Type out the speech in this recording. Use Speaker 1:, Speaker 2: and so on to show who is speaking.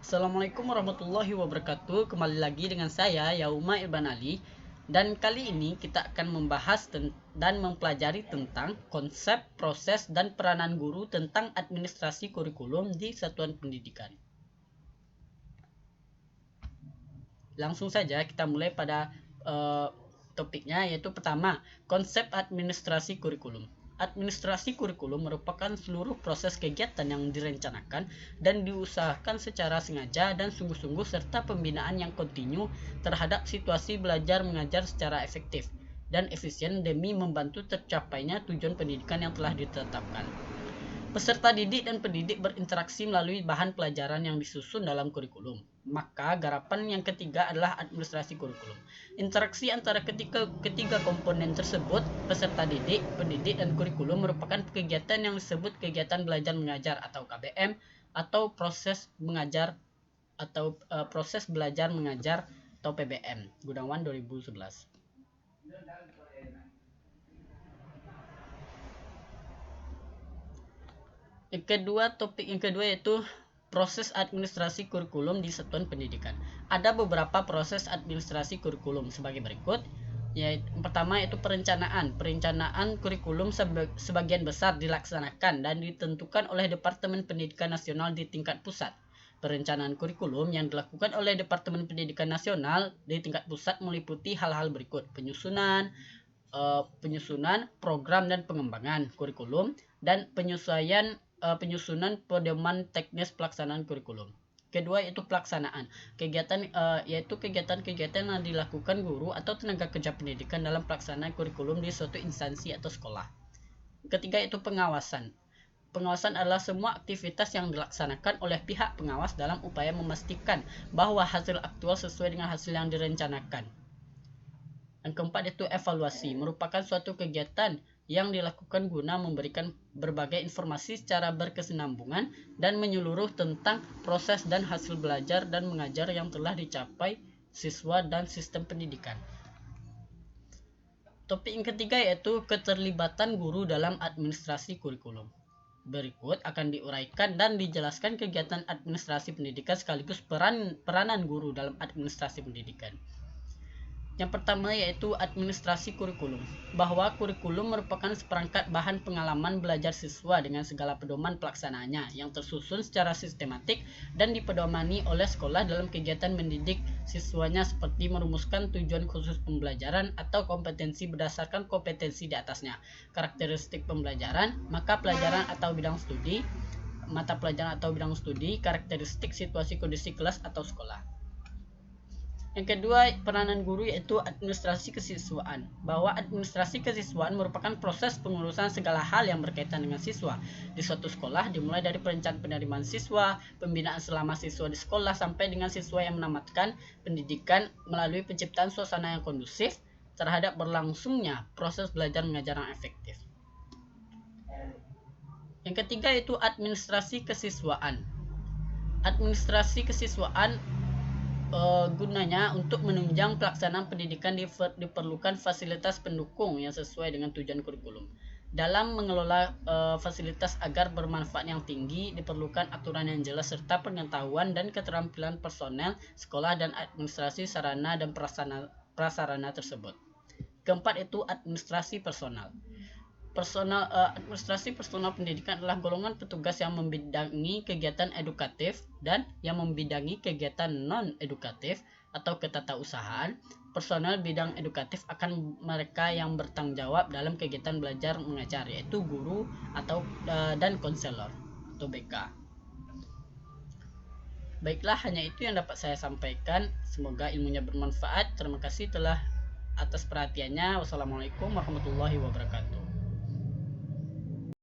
Speaker 1: Assalamualaikum warahmatullahi wabarakatuh. Kembali lagi dengan saya Yauma Irban Ali. Dan kali ini kita akan membahas dan mempelajari tentang konsep, proses, dan peranan guru tentang administrasi kurikulum di satuan pendidikan. Langsung saja kita mulai pada topiknya, yaitu pertama, konsep administrasi kurikulum. Administrasi kurikulum merupakan seluruh proses kegiatan yang direncanakan dan diusahakan secara sengaja dan sungguh-sungguh serta pembinaan yang kontinu terhadap situasi belajar mengajar secara efektif dan efisien demi membantu tercapainya tujuan pendidikan yang telah ditetapkan. Peserta didik dan pendidik berinteraksi melalui bahan pelajaran yang disusun dalam kurikulum. Maka garapan yang ketiga adalah administrasi kurikulum. Interaksi antara ketiga komponen tersebut, peserta didik, pendidik, dan kurikulum merupakan kegiatan yang disebut kegiatan belajar mengajar atau KBM atau proses mengajar atau proses belajar mengajar atau PBM. Gunawan 2011. Topik yang kedua yaitu proses administrasi kurikulum di satuan pendidikan. Ada beberapa proses administrasi kurikulum sebagai berikut. Yaitu, pertama yaitu perencanaan. Perencanaan kurikulum sebagian besar dilaksanakan dan ditentukan oleh Departemen Pendidikan Nasional di tingkat pusat. Perencanaan kurikulum yang dilakukan oleh Departemen Pendidikan Nasional di tingkat pusat meliputi hal-hal berikut: penyusunan program dan pengembangan kurikulum, dan penyusunan pedoman teknis pelaksanaan kurikulum. Kedua yaitu pelaksanaan. Kegiatan-kegiatan yang dilakukan guru atau tenaga kerja pendidikan dalam pelaksanaan kurikulum di suatu instansi atau sekolah. Ketiga yaitu pengawasan. Pengawasan adalah semua aktivitas yang dilaksanakan oleh pihak pengawas dalam upaya memastikan bahwa hasil aktual sesuai dengan hasil yang direncanakan. Yang keempat itu evaluasi, merupakan suatu kegiatan yang dilakukan guna memberikan berbagai informasi secara berkesinambungan dan menyeluruh tentang proses dan hasil belajar dan mengajar yang telah dicapai siswa dan sistem pendidikan. Topik yang ketiga yaitu keterlibatan guru dalam administrasi kurikulum. Berikut akan diuraikan dan dijelaskan kegiatan administrasi pendidikan sekaligus peranan guru dalam administrasi pendidikan. Yang pertama yaitu administrasi kurikulum, bahwa kurikulum merupakan seperangkat bahan pengalaman belajar siswa dengan segala pedoman pelaksanaannya yang tersusun secara sistematik dan dipedomani oleh sekolah dalam kegiatan mendidik siswanya, seperti merumuskan tujuan khusus pembelajaran atau kompetensi berdasarkan kompetensi di atasnya, karakteristik pembelajaran, mata pelajaran atau bidang studi, karakteristik situasi kondisi kelas atau sekolah. Yang kedua, peranan guru yaitu administrasi kesiswaan, bahwa administrasi kesiswaan merupakan proses pengurusan segala hal yang berkaitan dengan siswa di suatu sekolah, dimulai dari perencanaan penerimaan siswa, pembinaan selama siswa di sekolah, sampai dengan siswa yang menamatkan pendidikan melalui penciptaan suasana yang kondusif terhadap berlangsungnya proses belajar mengajar yang efektif. Yang ketiga yaitu administrasi kesiswaan. Administrasi kesiswaan gunanya untuk menunjang pelaksanaan pendidikan diperlukan fasilitas pendukung yang sesuai dengan tujuan kurikulum. Dalam mengelola fasilitas agar bermanfaat yang tinggi, diperlukan aturan yang jelas serta pengetahuan dan keterampilan personel sekolah dan administrasi sarana dan prasarana tersebut. Keempat itu administrasi personal. Administrasi personal pendidikan adalah golongan petugas yang membidangi kegiatan edukatif dan yang membidangi kegiatan non-edukatif atau ketatausahaan. Personel bidang edukatif akan mereka yang bertanggung jawab dalam kegiatan belajar mengajar, yaitu guru atau dan konselor atau BK. Baiklah, hanya itu yang dapat saya sampaikan. Semoga ilmunya bermanfaat. Terima kasih atas perhatiannya. Wassalamualaikum warahmatullahi wabarakatuh.